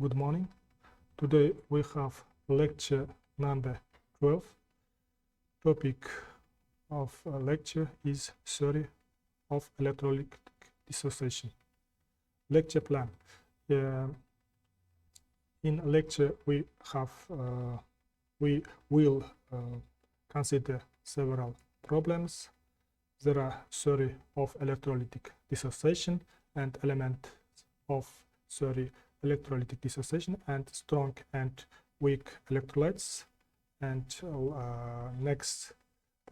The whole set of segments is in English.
Good morning. Today we have lecture number 12. Topic of lecture is theory of electrolytic dissociation. Lecture plan. In lecture we will consider several problems. There are theory of electrolytic dissociation and elements of theory electrolytic dissociation and strong and weak electrolytes. And next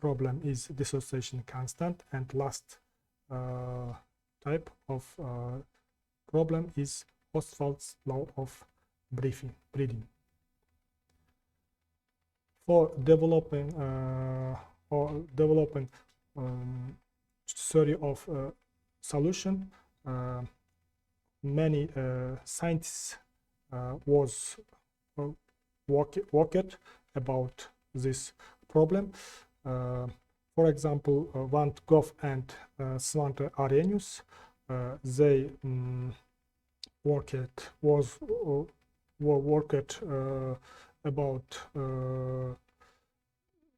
problem is dissociation constant. And last type of problem is Ostwald's law of breeding. For developing theory of solution, many scientists was worked about this problem. For example, Van Gogh and Svante Arrhenius, they worked about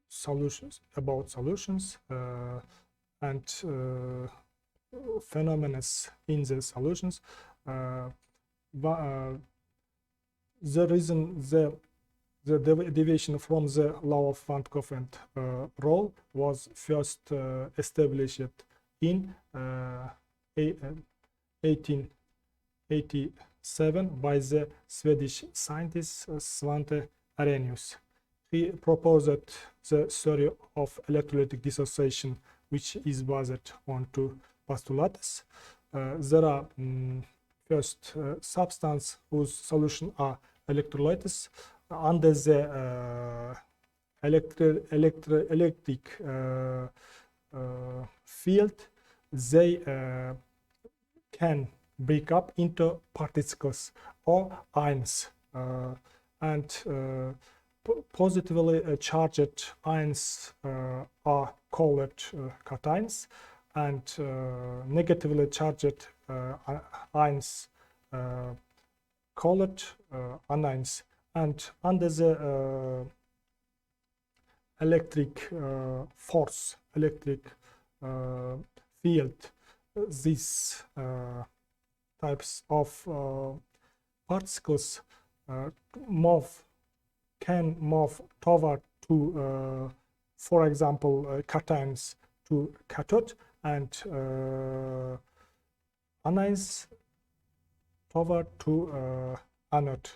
solutions and phenomena in the solutions. The reason the deviation from the law of Van Gogh and Rolle was first established in 1887 by the Swedish scientist Svante Arrhenius. He proposed the theory of electrolytic dissociation, which is based on two postulates. There are first substances whose solution are electrolytes. Under the electric field, they can break up into particles or ions, and positively charged ions are called cations, and negatively charged ions called anions. And under the electric force, electric field, these types of particles can move toward to, for example, cations to cathode, and anions toward to anode.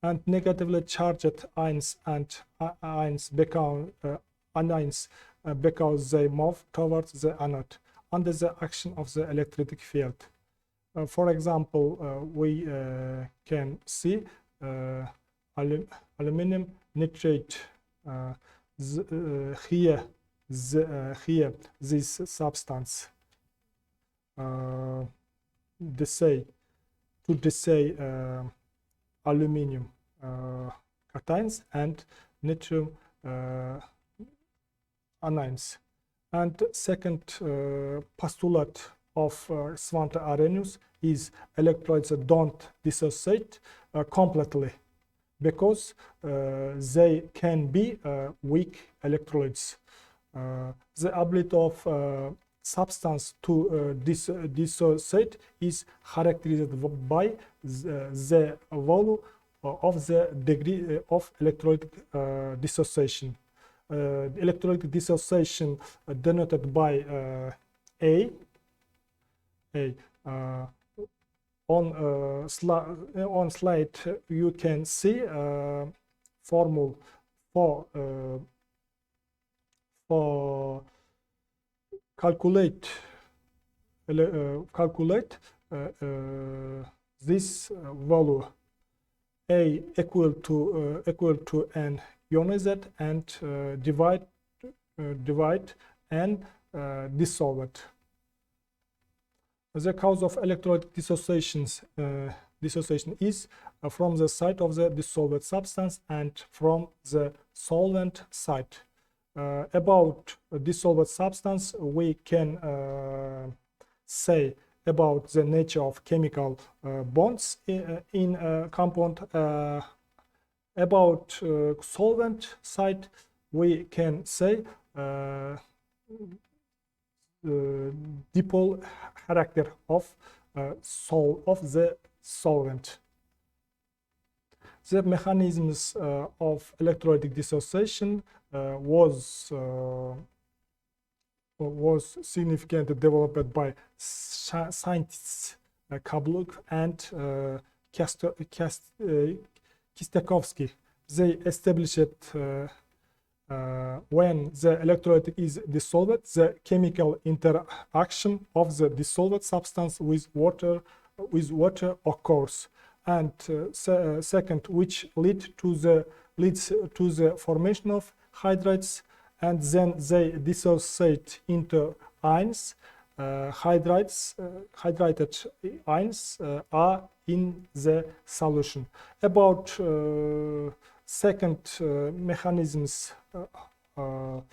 And negatively charged ions and ions become anions because they move towards the anode under the action of the electric field. For example, we can see aluminum nitrate. Here this substance dissociate aluminum cations and natrium anions. And second postulate of Svante Arrhenius is electrolytes don't dissociate completely, because they can be weak electrolytes. The ability of substance to dissociate is characterized by the value of the degree of electrolytic dissociation. Electrolytic dissociation denoted by A. On slide you can see formula for calculate this value. A equal to n ionized and divide and dissolved. The cause of electrolytic dissociation is from the side of the dissolved substance and from the solvent side. About dissolved substance, we can say about the nature of chemical bonds in a compound. About solvent side, we can say dipole character of the solvent. The mechanisms of electrolytic dissociation was significantly developed by scientists Kabluk and Kistakovsky. They established when the electrolytic is dissolved, the chemical interaction of the dissolved substance with water occurs, and second, which leads to the formation of hydrates, and then they dissociate into ions. Hydrated ions are in the solution. About second mechanisms of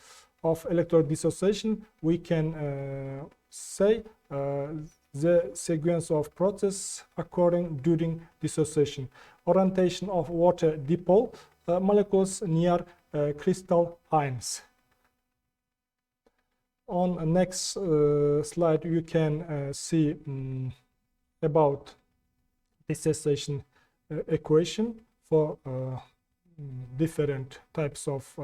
electrolytic dissociation, we can say the sequence of process occurring during dissociation. Orientation of water dipole molecules near crystal ions. On the next slide, you can see about dissociation equation for different types of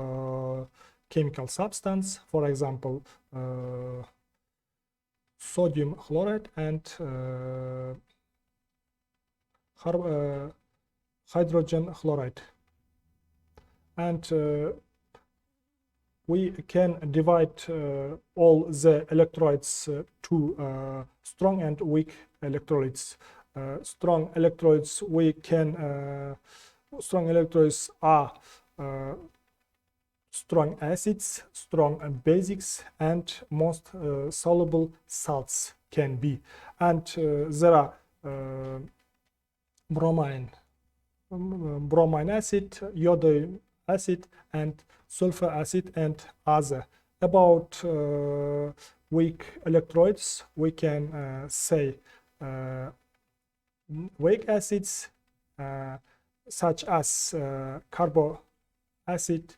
chemical substance. For example, sodium chloride and hydrogen chloride. And we can divide all the electrolytes to strong and weak electrolytes. Strong electrolytes are strong acids, strong basics, and most soluble salts can be. And there are bromine acid, iodine acid, and sulfur acid, and other. About weak electrolytes, we can say weak acids such as carbon acid,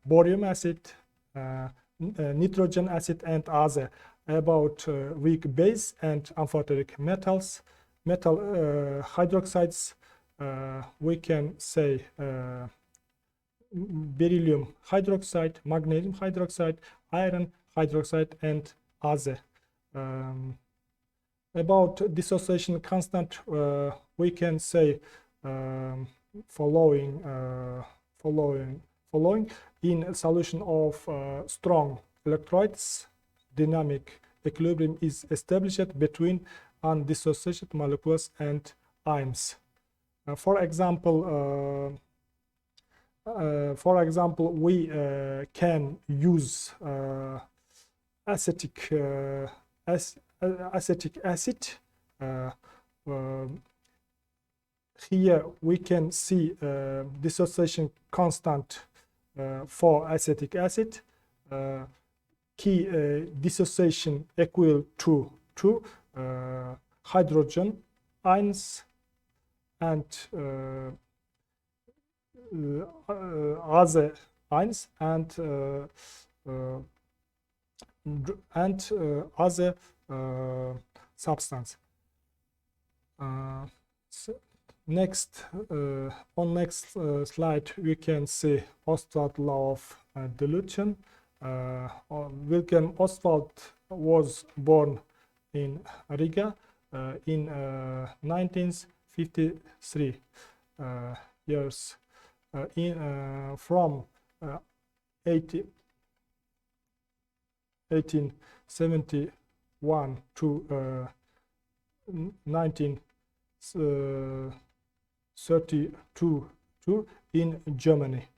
borium acid, nitrogen acid, and other. About weak base and amphoteric metals, metal hydroxides, we can say beryllium hydroxide, magnesium hydroxide, iron hydroxide, and other. About dissociation constant, we can say following in a solution of strong electrolytes, dynamic equilibrium is established between undissociated molecules and ions. For example, we can use acetic acid. Here we can see dissociation constant for acetic acid. Key dissociation equal to hydrogen ions and other ions and other substance. Next, on next slide, we can see Ostwald law of dilution. Wilhelm Ostwald was born in Riga in 1953 years. From 1871 to 1932 in Germany.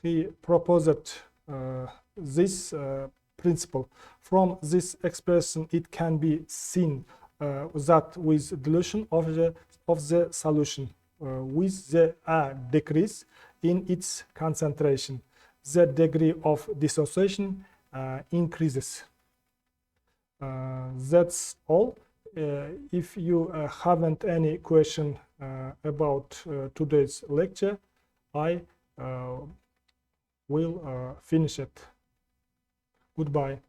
He proposed this principle. From this expression, it can be seen that with dilution of the solution, with the decrease in its concentration, the degree of dissociation increases. That's all. If you haven't any question about today's lecture, I will finish it. Goodbye.